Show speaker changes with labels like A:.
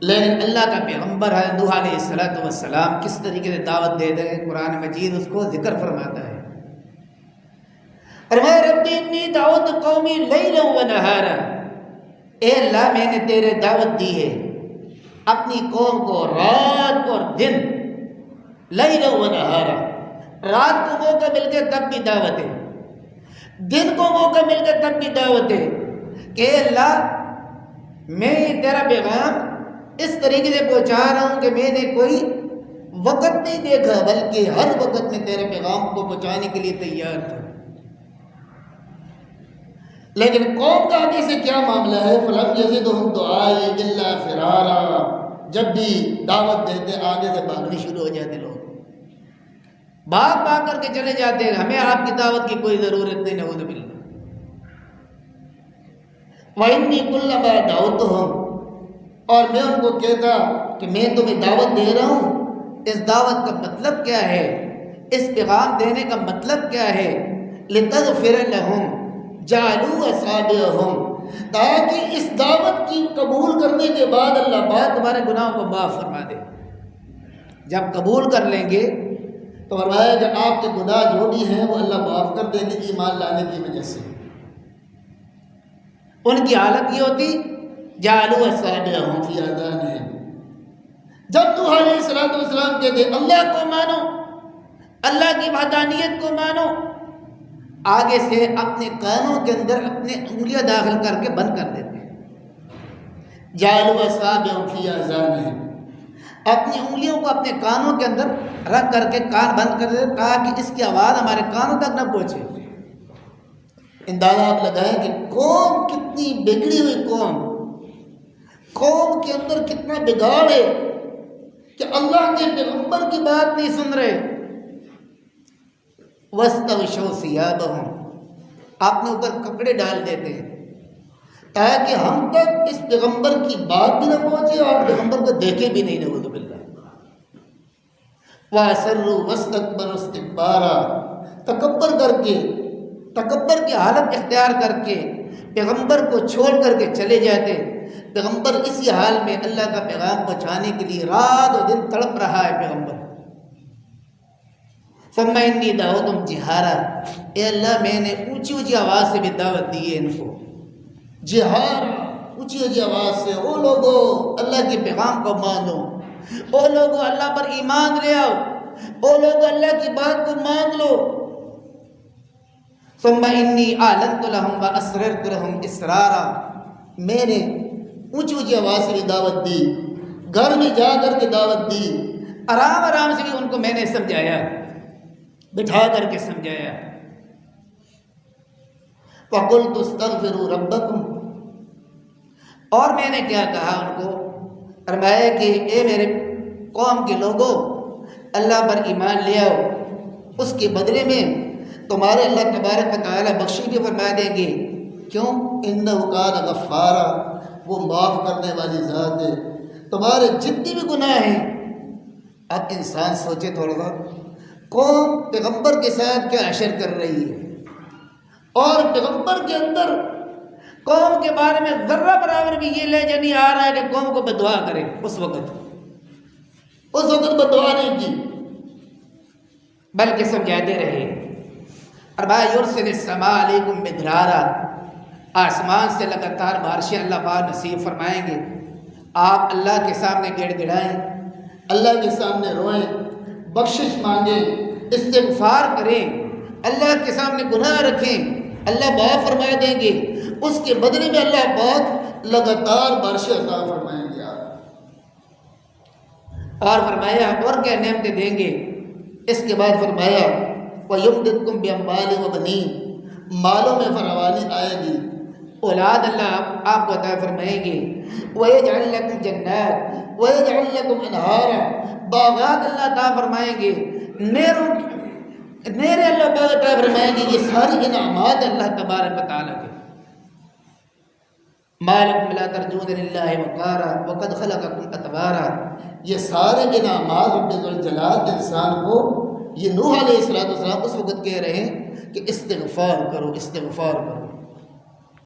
A: لیکن اللہ کا پیغمبر حضرت نوح علیہ السلام کس طریقے سے دعوت دے دیں، قرآن مجید اس کو ذکر فرماتا ہے۔ فرمایا رب انی دعوت قومی لیلا و نہارا، اے اللہ میں نے تیرے دعوت دی ہے اپنی قوم کو رات اور دن، لیلا و نہارا، رات کو موقع مل گیا تب بھی دعوت ہے، دن کو موقع مل گیا تب بھی دعوت ہے کہ اے اللہ میں تیرا پیغام اس طریقے سے پہنچا رہا ہوں کہ میں نے کوئی وقت نہیں دیکھا بلکہ ہر وقت میں تیرے پیغام کو پہنچانے کے لیے تیار تھا۔ لیکن قوم کا آگے سے کیا معاملہ ہے؟ فلم یزدہم دعائی الا فرارا، جب بھی دعوت دیتے آگے سے بھاگنے شروع ہو جاتے، لوگ بھاگ کر کے چلے جاتے ہیں، ہمیں آپ کی دعوت کی کوئی ضرورت نہیں، نعوذ باللہ۔ وَإِنِّي كُلَّمَا دَعَوْتُهُمْ، اور میں ان کو کہتا کہ میں تمہیں دعوت دے رہا ہوں، اس دعوت کا مطلب کیا ہے، اس پیغام دینے کا مطلب کیا ہے، لِتَغْفِرَ لَهُمْ جَعَلُوا أَصَابِعَهُمْ، تاکہ اس دعوت کی قبول کرنے کے بعد اللہ پاک تمہارے گناہوں کو معاف فرما دے۔ جب قبول کر لیں گے تو فرمایا کہ آپ کے گناہ جو بھی ہیں وہ اللہ معاف کر دیں گے ایمان لانے کی وجہ سے۔ ان کی حالت یہ ہوتی جعلوا أصابعهم في آذانهم، جب نوح علیہ السلام کہتے اللہ کو مانو، اللہ کی وحدانیت کو مانو، آگے سے اپنے کانوں کے اندر اپنے انگلیاں داخل کر کے بند کر دیتے ہیں۔ جعلوا أصابعهم في آذانهم، اپنی انگلیوں کو اپنے کانوں کے اندر رکھ کر کے کان بند کر دیتے تاکہ اس کی آواز ہمارے کانوں تک نہ پہنچے۔ اندازہ آپ لگائیں کہ قوم کتنی بگڑی ہوئی قوم کے اندر کتنا بگاڑ ہے کہ اللہ کے پیغمبر کی بات نہیں سن رہے۔ وَاسْتَغْشَوْا ثِيَابَهُمْ، اپنے اوپر کپڑے ڈال دیتے ہیں تاکہ ہم تک اس پیغمبر کی بات بھی نہ پہنچے اور پیغمبر کو دیکھے بھی نہیں، نعوذ باللہ۔ وَأَسَرُّوا وَاسْتَكْبَرُوا اسْتِكْبَارًا، تکبر کی حالت اختیار کر کے پیغمبر کو چھوڑ کر کے چلے جاتے۔ پیغمبر اسی حال میں اللہ کا پیغام پہنچانے کے لیے رات و دن تڑپ رہا ہے پیغمبر۔ ثم انی دعوتہم جہارا، اے اللہ میں نے اونچی اونچی آواز سے بھی دعوت دی ہے ان کو، جہارا، اونچی اونچی آواز سے، او لوگو اللہ کے پیغام کو مانو، او لوگو اللہ پر ایمان لے آؤ، او لوگو اللہ کی بات کو مان لو۔ ثم انی اعلنت لهم واسررت لهم اسرارا، میں نے اونچی اونچی آواز سے بھی دعوت دی، گھر میں جا کر کے دعوت دی، آرام سے بھی ان کو میں نے سمجھایا، بٹھا کر کے سمجھایا۔ فَقُلْتُ اسْتَغْفِرُوا رَبَّكُمْ، اور میں نے کیا کہا ان کو، فرمایا کہ اے میرے قوم کے لوگوں اللہ پر ایمان لے آؤ، اس کے بدلے میں تمہارے اللہ تبارک و تعالیٰ بخشی بھی فرما دیں گے۔ کیوں؟ اِنَّهُ كَانَ غَفَّارًا، وہ معاف کرنے والی ذات ہے، تمہارے جتنی بھی گناہ ہیں۔ اب انسان سوچے تھوڑا سا، قوم پیغمبر کے ساتھ کیا عشر کر رہی ہے، اور پیغمبر کے اندر قوم کے بارے میں ذرہ برابر بھی یہ لہجہ نہیں آ رہا ہے کہ قوم کو بددعا کرے۔ اس وقت بددعا نہیں کی بلکہ سمجھاتے رہے۔ یرسل السماء علیکم مدرارا، آسمان سے لگاتار بارشیں اللہ پاک نصیب فرمائیں گے۔ آپ اللہ کے سامنے گڑ گڑائیں، اللہ کے سامنے روئیں، بخشش مانگیں، استغفار کریں، اللہ کے سامنے گناہ رکھیں، اللہ معاف فرما دیں گے۔ اس کے بدلے میں اللہ پاک لگاتار بارشیں عطا فرمائیں گے۔ اور فرمایا اور کیا نعمتیں دیں گے۔ اس کے بعد فرمایا وَيُمْدِدْكُمْ بِأَمْوَالٍ وَبَنِينَ، مالوں میں فراوانی آئے گی، اولاد اللہ آپ کو عطا فرمائیں گے۔ وَيَجْعَلْ لَكُمْ جَنَّاتٍ وَيَجْعَلْ لَكُمْ أَنْهَارًا، باغات اللہ عطا فرمائیں گے، نہریں اللہ پاک عطا فرمائیں گے۔ یہ ساری انعامات اللہ تبارک و تعالیٰ کے۔ مَا لَكُمْ لَا تَرْجُونَ لِلَّهِ وَقَارًا وَقَدْ خَلَقَكُمْ أَطْوَارًا، یہ سارے انعامات رب ذوالجلال انسان کو، یہ نوح علیہ السلام اس وقت کہہ رہے ہیں کہ استغفار کرو، استغفار کرو۔